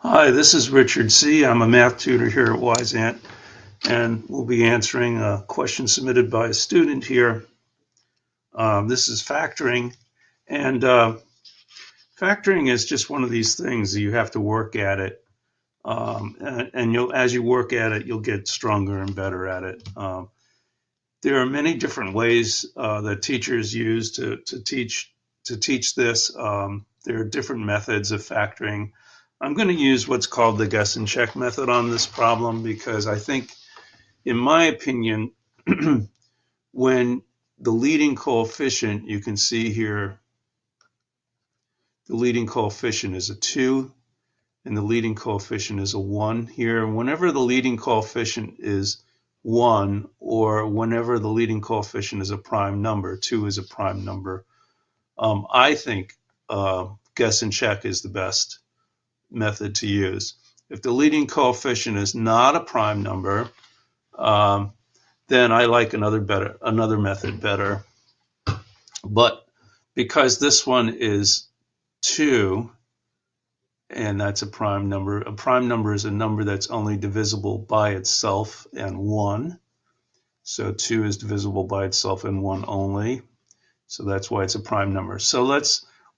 Hi, this is Richard C. I'm a math tutor here at Wyzant, and we'll be answering a question submitted by a student here. This is factoring, and factoring is just one of these things that you have to work at it, and you'll, as you work at it, you'll get stronger and better at it. There are many different ways that teachers use to teach this. There are different methods of factoring. I'm going to use what's called the guess and check method on this problem because I think, in my opinion, when the leading coefficient, you can see here, the leading coefficient is a 2 and the leading coefficient is a 1 here. Whenever the leading coefficient is 1 or whenever the leading coefficient is a prime number, 2 is a prime number, I think guess and check is the best method to use. If the leading coefficient is not a prime number, then I like another method better. But because this one is 2, and that's a prime number is a number that's only divisible by itself and 1. So 2 is divisible by itself and 1 only. So that's why it's a prime number. So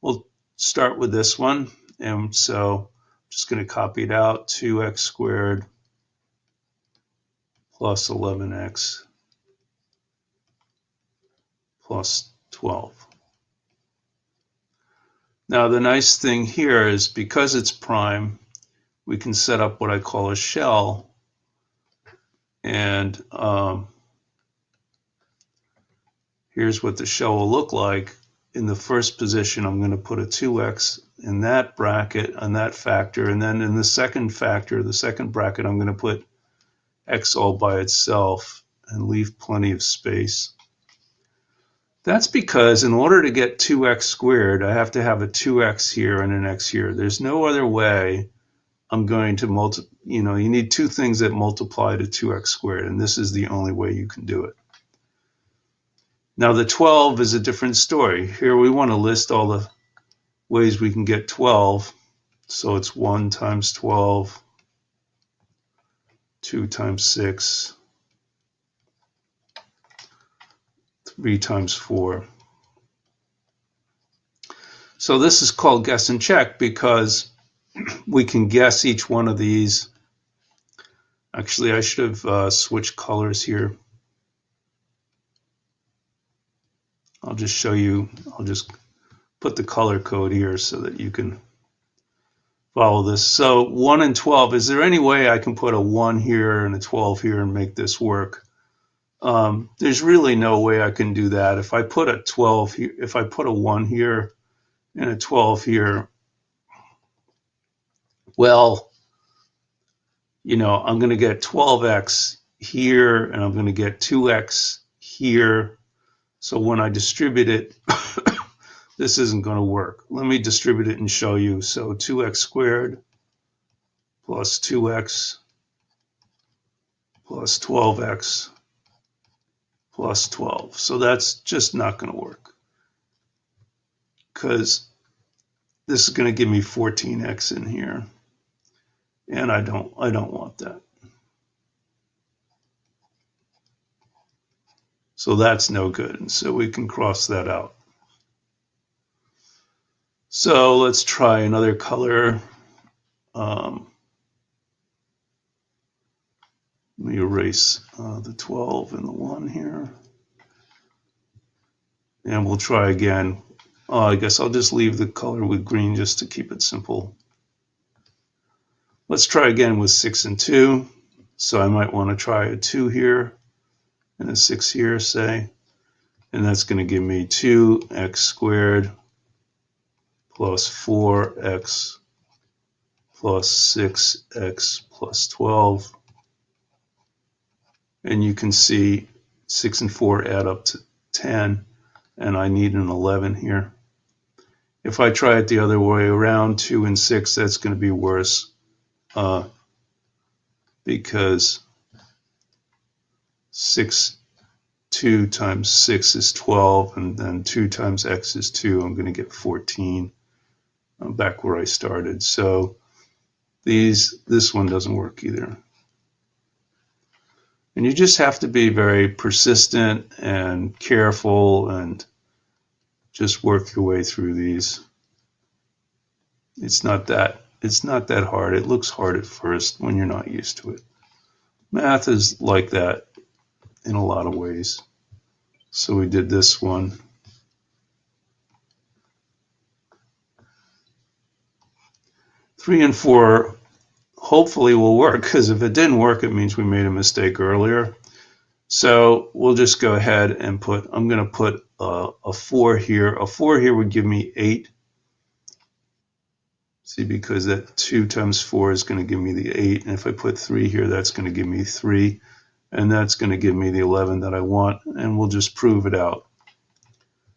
we'll start with this one. And so I'm just going to copy it out. 2x squared plus 11x plus 12. Now the nice thing here is because it's prime, we can set up what I call a shell. And here's what the shell will look like. In the first position, I'm going to put a 2x in that bracket, on that factor. And then in the second factor, the second bracket, I'm going to put x all by itself and leave plenty of space. That's because in order to get 2x squared, I have to have a 2x here and an x here. There's no other way I'm going to you need two things that multiply to 2x squared, and this is the only way you can do it. Now the 12 is a different story. Here we want to list all the ways we can get 12. So it's 1 times 12, 2 times 6, 3 times 4. So this is called guess and check because we can guess each one of these. Actually, I should have switched colors here. I'll just show you, I'll just put the color code here so that you can follow this. So 1 and 12, is there any way I can put a 1 here and a 12 here and make this work? There's really no way I can do that. If I put a 12 here, if I put a 1 here and a 12 here, well, I'm going to get 12x here and I'm going to get 2x here. So when I distribute it, this isn't going to work. Let me distribute it and show you. So 2x squared plus 2x plus 12x plus 12. So that's just not going to work because this is going to give me 14x in here, and I don't want that. So that's no good, and so we can cross that out. So let's try another color. Let me erase the 12 and the 1 here. And we'll try again. I guess I'll just leave the color with green just to keep it simple. Let's try again with 6 and 2. So I might want to try a 2 here and a 6 here, say. And that's going to give me 2x squared plus 4x plus 6x plus 12. And you can see 6 and 4 add up to 10, and I need an 11 here. If I try it the other way around, 2 and 6, that's going to be worse because 2 times 6 is 12, and then 2 times x is 2. I'm going to get 14. I'm back where I started. So This one doesn't work either. And you just have to be very persistent and careful and just work your way through these. It's not that hard. It looks hard at first when you're not used to it. Math is like that in a lot of ways. So we did this one. Three and four hopefully will work, because if it didn't work, it means we made a mistake earlier. So we'll just go ahead and I'm going to put a 4 here. A 4 here would give me 8. See, because that 2 times 4 is going to give me the 8. And if I put 3 here, that's going to give me 3. And that's going to give me the 11 that I want. And we'll just prove it out.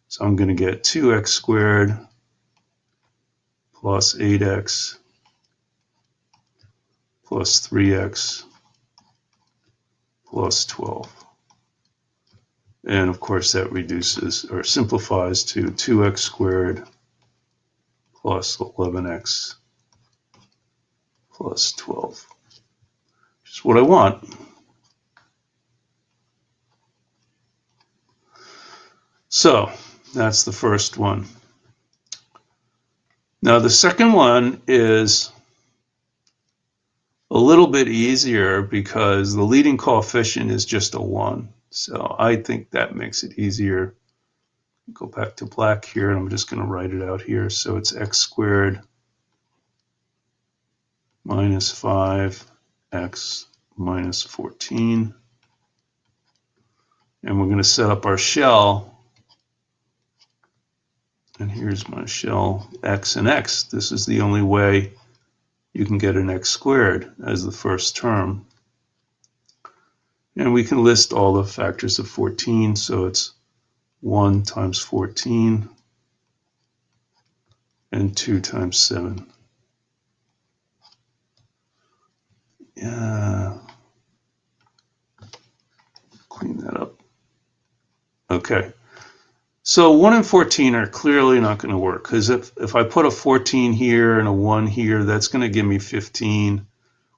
So I'm going to get 2x squared plus 8x plus 3x plus 12. And of course that reduces or simplifies to 2x squared plus 11x plus 12. Which is what I want. So that's the first one. Now the second one is a little bit easier because the leading coefficient is just a 1. So I think that makes it easier. Go back to black here, and I'm just going to write it out here. So it's x squared minus 5x minus 14. And we're going to set up our shell. And here's my shell, x and x. This is the only way you can get an x squared as the first term. And we can list all the factors of 14. So it's 1 times 14 and 2 times 7. Yeah. Clean that up. Okay. So 1 and 14 are clearly not going to work, because if I put a 14 here and a 1 here, that's going to give me 15.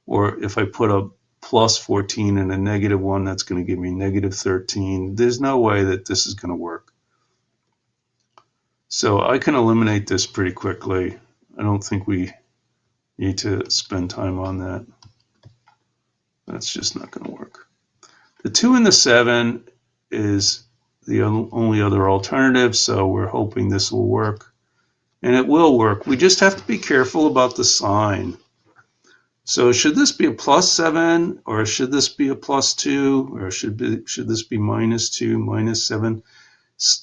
Or if I put a plus 14 and a negative 1, that's going to give me negative 13. There's no way that this is going to work. So I can eliminate this pretty quickly. I don't think we need to spend time on that. That's just not going to work. The 2 and the 7 is the only other alternative, so we're hoping this will work. And it will work. We just have to be careful about the sign. So should this be a plus 7, or should this be a plus 2, or should this be minus 2, minus 7?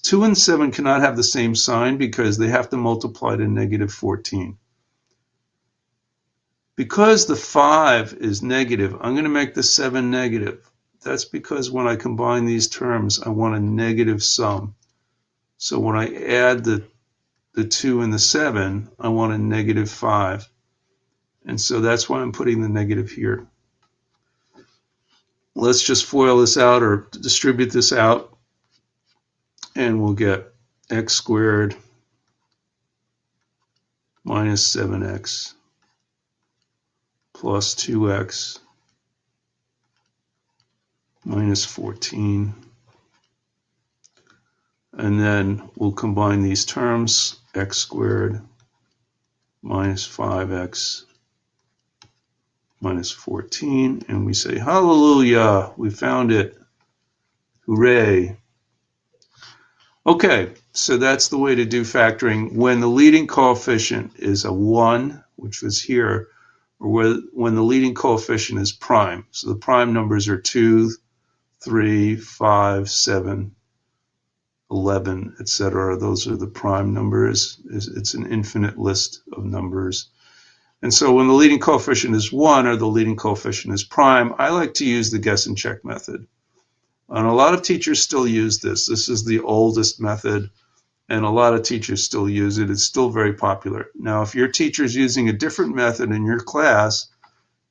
2 and 7 cannot have the same sign because they have to multiply to negative 14. Because the 5 is negative, I'm going to make the 7 negative. That's because when I combine these terms, I want a negative sum. So when I add the 2 and the 7, I want a negative 5. And so that's why I'm putting the negative here. Let's just FOIL this out or distribute this out, and we'll get x squared minus 7x plus 2x minus 14. And then we'll combine these terms, x squared minus 5x minus 14, and we say, hallelujah, we found it. Hooray. Okay, so that's the way to do factoring when the leading coefficient is a 1, which was here, or when the leading coefficient is prime. So the prime numbers are 2, 3, 5, 7, 11, etc. Those are the prime numbers. It's an infinite list of numbers. And so when the leading coefficient is 1 or the leading coefficient is prime, I like to use the guess and check method. And a lot of teachers still use this. This is the oldest method, and a lot of teachers still use it. It's still very popular. Now, if your teacher is using a different method in your class,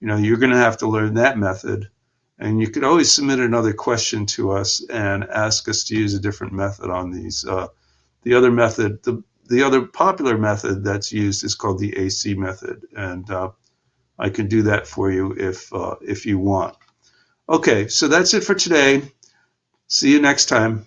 you're going to have to learn that method. And you could always submit another question to us and ask us to use a different method on these. The other method, the other popular method that's used is called the AC method. And I can do that for you if you want. Okay, so that's it for today. See you next time.